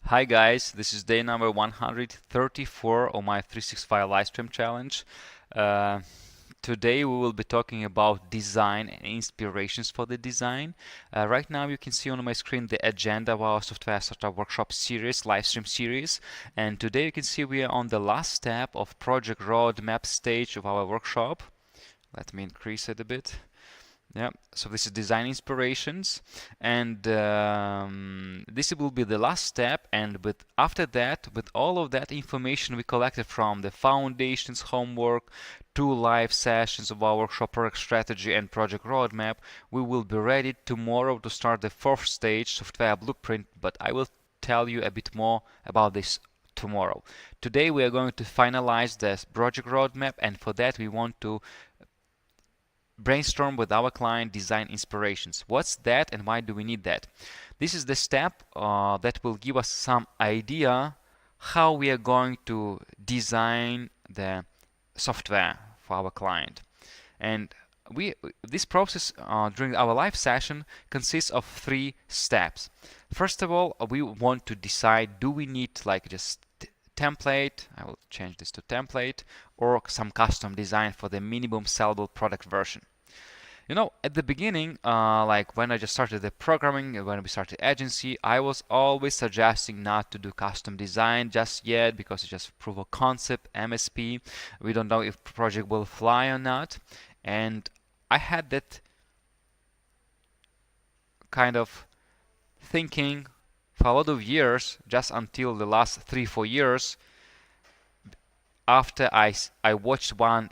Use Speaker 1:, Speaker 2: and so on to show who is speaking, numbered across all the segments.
Speaker 1: Hi guys, this is day number 134 of my 365 Livestream challenge. Uh, Today we will be talking about design and inspirations for the design. Right now you can see on my screen the agenda of our software startup workshop series, Livestream series. And today you can see we are on the last step of project roadmap stage of our workshop. Let me increase it a bit. Yeah, so this is design inspirations, and this will be the last step. And after that, with all of that information we collected from the foundations homework, 2 live sessions of our workshop, product strategy and project roadmap, we will be ready tomorrow to start the 4th stage, software blueprint. But I will tell you a bit more about this tomorrow. Today we are going to finalize the project roadmap, and for that we want to brainstorm with our client design inspirations. What's that and why do we need that? This is the step that will give us some idea how we are going to design the software for our client. And this process during our live session consists of 3 steps. First of all, we want to decide, do we need like just template, I will change this to template, or some custom design for the minimum sellable product version. You know, at the beginning, like when I just started the programming, when we started agency, I was always suggesting not to do custom design just yet because it's just proof of concept, MSP. We don't know if the project will fly or not. And I had that kind of thinking for a lot of years, just until the last 3-4 years, after I watched one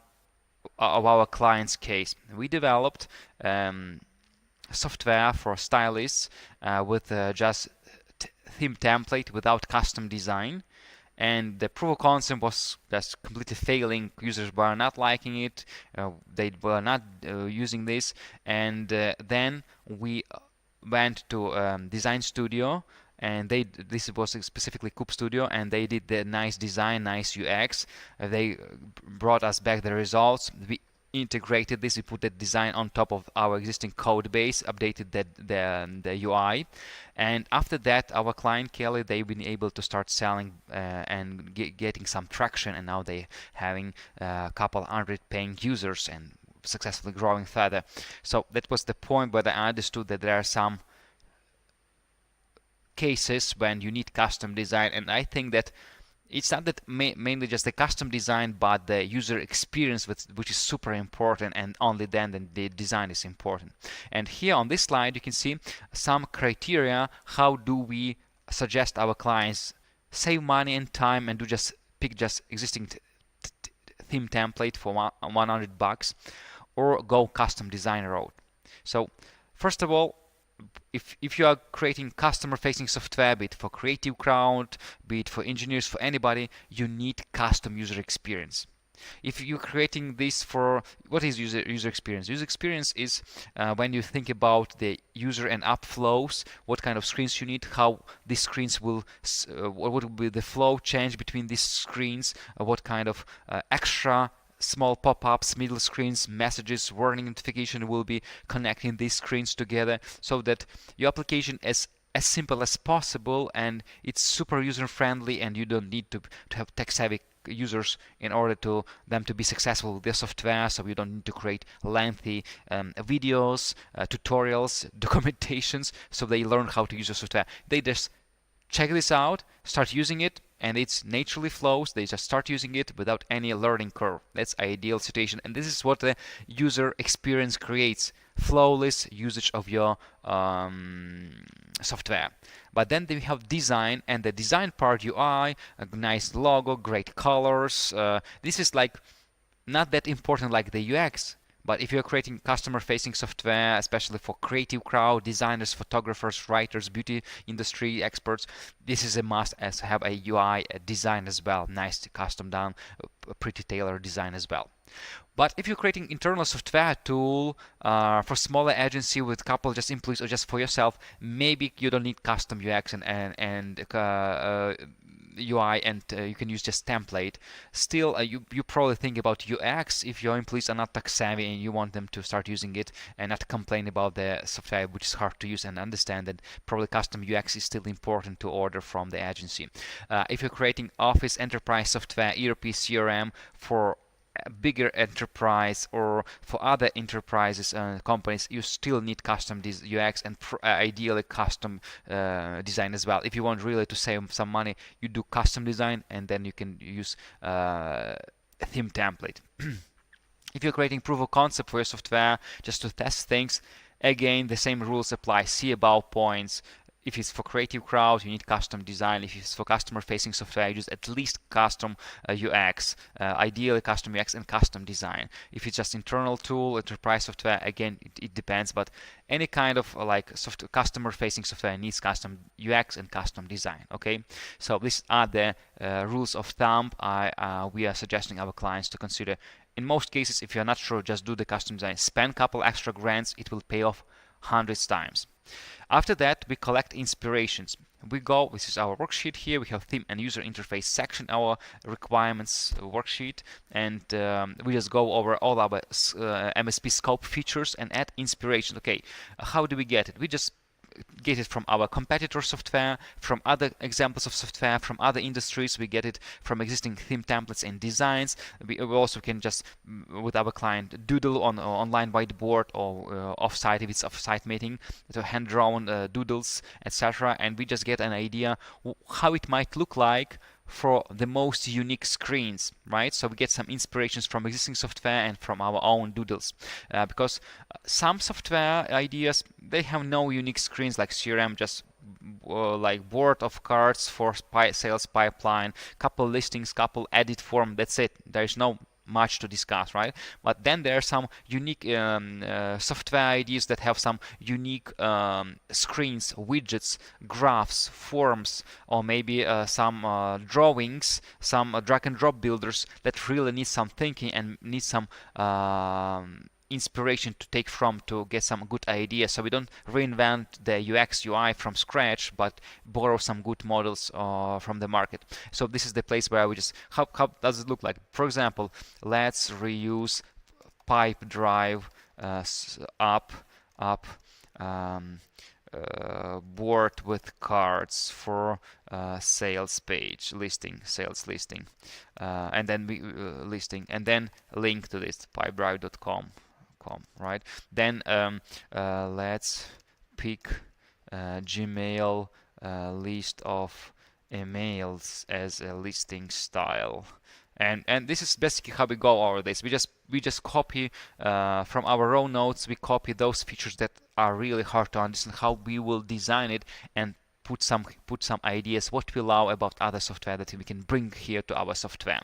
Speaker 1: of our client's case. We developed software for stylists with just theme template without custom design, and the proof of concept was just completely failing. Users were not liking it, they were not using this, and then we went to Design Studio, and this was specifically Coop Studio, and they did the nice design, nice UX. They brought us back the results. We integrated this, we put the design on top of our existing code base, updated the UI, and after that our client Kelly, they've been able to start selling and getting some traction, and now they having a couple hundred paying users and successfully growing further. So that was the point where I understood that there are some cases when you need custom design, and I think that it's not that mainly just the custom design, but the user experience, which is super important, and only then the design is important. And here on this slide you can see some criteria. How do we suggest our clients save money and time and pick just existing theme template for $100 or go custom design route? So first of all, if you are creating customer-facing software, be it for creative crowd, be it for engineers, for anybody, you need custom user experience. If you're creating this for, what is user experience? User experience is when you think about the user and app flows, what kind of screens you need, how these screens will, what will be the flow change between these screens, what kind of extra small pop-ups, middle screens, messages, warning notification will be connecting these screens together, so that your application is as simple as possible and it's super user friendly, and you don't need to have tech-savvy users in order to them to be successful with their software. So you don't need to create lengthy videos, tutorials, documentations, so they learn how to use your software. They just check this out, start using it, and it's naturally flows. They just start using it without any learning curve. That's ideal situation, and this is what the user experience creates: flawless usage of your software. But then we have design, and the design part, UI, a nice logo, great colors. This is like not that important like the UX. But if you're creating customer-facing software, especially for creative crowd, designers, photographers, writers, beauty industry experts, this is a must, as have a UI a design as well, nice custom done, a pretty tailored design as well. But if you're creating internal software tool for smaller agency with couple just employees or just for yourself, maybe you don't need custom UX and UI and you can use just template. Still, you probably think about UX if your employees are not tech savvy and you want them to start using it and not complain about the software which is hard to use, and understand that probably custom UX is still important to order from the agency. If you're creating Office enterprise software, ERP, CRM for a bigger enterprise or for other enterprises companies, you still need custom UX and ideally custom design as well. If you want really to save some money, you do custom design and then you can use a theme template. If you're creating proof of concept for your software just to test things, again the same rules apply. See above points. If it's for creative crowd, you need custom design. If it's for customer-facing software, you use at least custom UX, ideally custom UX and custom design. If it's just internal tool, enterprise software, again, it depends. But any kind of like customer-facing software needs custom UX and custom design. Okay, so these are the rules of thumb we are suggesting our clients to consider. In most cases, if you're not sure, just do the custom design. Spend a couple extra grands, it will pay off hundreds times. After that, we collect inspirations. This is our worksheet here. We have theme and user interface section, our requirements worksheet, and we just go over all our MSP scope features and add inspiration. Okay, how do we get it? We just get it from our competitor software, from other examples of software, from other industries. We get it from existing theme templates and designs. We also can just, with our client, doodle on online whiteboard or offsite if it's off-site meeting, to hand-drawn doodles, etc. And we just get an idea how it might look like for the most unique screens, right? So we get some inspirations from existing software and from our own doodles, because some software ideas, they have no unique screens like CRM, just like board of cards for sales pipeline, couple listings, couple edit form, that's it. There is no much to discuss, right? But then there are some unique software ideas that have some unique screens, widgets, graphs, forms, or maybe some drawings, some drag and drop builders that really need some thinking and need some inspiration to take from to get some good ideas. So we don't reinvent the UX UI from scratch, but borrow some good models from the market. So this is the place where we just, how does it look like? For example, let's reuse pipe drive board with cards for sales page listing, sales listing, and then we listing, and then link to this pipedrive.com. Right, then let's pick Gmail list of emails as a listing style, and this is basically how we go over this. We just copy from our own notes. We copy those features that are really hard to understand, how we will design it, and put some ideas what we love about other software that we can bring here to our software.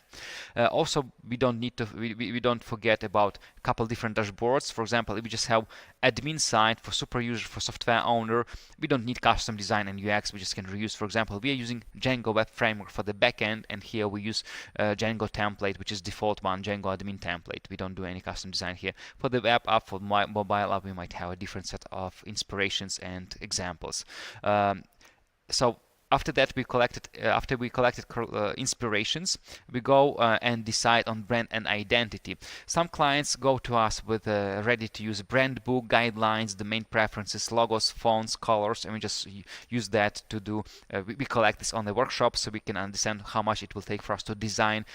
Speaker 1: Also, we don't forget about a couple different dashboards. For example, if we just have admin side for super user, for software owner, we don't need custom design and UX. We just can reuse. For example, we are using Django web framework for the backend, and here we use Django template, which is default one, Django admin template. We don't do any custom design here. For the web app, for mobile app, we might have a different set of inspirations and examples. So after that, after we collected inspirations, we go and decide on brand and identity. Some clients go to us with ready-to-use brand book, guidelines, domain preferences, logos, fonts, colors, and we just use that to do. We collect this on the workshop, so we can understand how much it will take for us to design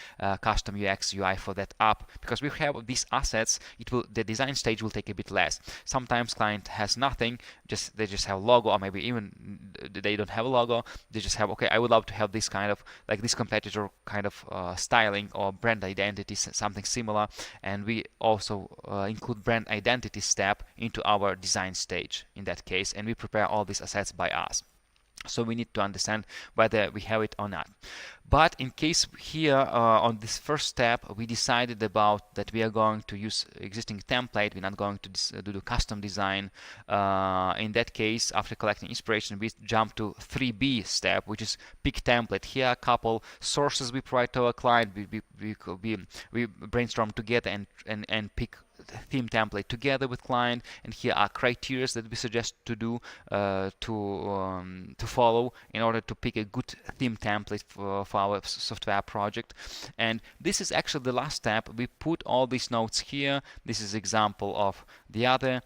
Speaker 1: custom UX UI for that app. Because we have these assets, the design stage will take a bit less. Sometimes client has nothing, they just have a logo, or maybe even they don't have a logo. They just have, okay, I would love to have this kind of, like this competitor kind of styling or brand identity, something similar. And we also include brand identity step into our design stage in that case, and we prepare all these assets by us. So we need to understand whether we have it or not. But in case here on this first step, we decided about that we are going to use existing template, we're not going to do the custom design. In that case, after collecting inspiration, we jump to 3B step, which is pick template. Here are a couple sources we provide to our client. We brainstorm together and pick theme template together with client, and here are criteria that we suggest to do to follow in order to pick a good theme template for our software project. And this is actually the last step. We put all these notes here. This is example of the other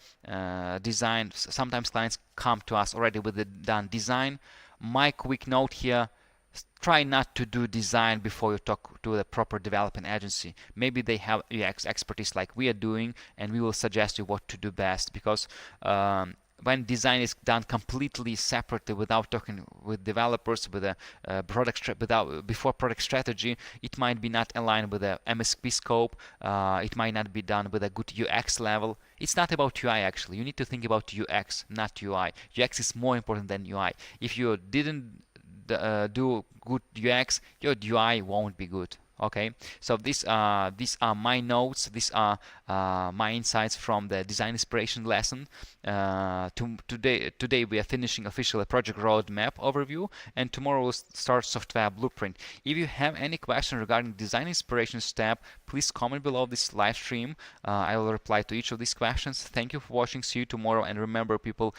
Speaker 1: design. Sometimes clients come to us already with the done design. My quick note here: try not to do design before you talk to the proper development agency. Maybe they have UX expertise like we are doing, and we will suggest you what to do best, because when design is done completely separately without talking with developers, with a before product strategy, it might be not aligned with the MSP scope. It might not be done with a good UX level. It's not about UI actually. You need to think about UX, not UI. UX is more important than UI. If you didn't do good UX, your UI won't be good. Okay, so these are my notes. These are my insights from the design inspiration lesson. Today we are finishing official project roadmap overview, and tomorrow we'll start software blueprint. If you have any question regarding design inspiration step, please comment below this live stream. I will reply to each of these questions. Thank you for watching. See you tomorrow, and remember, people,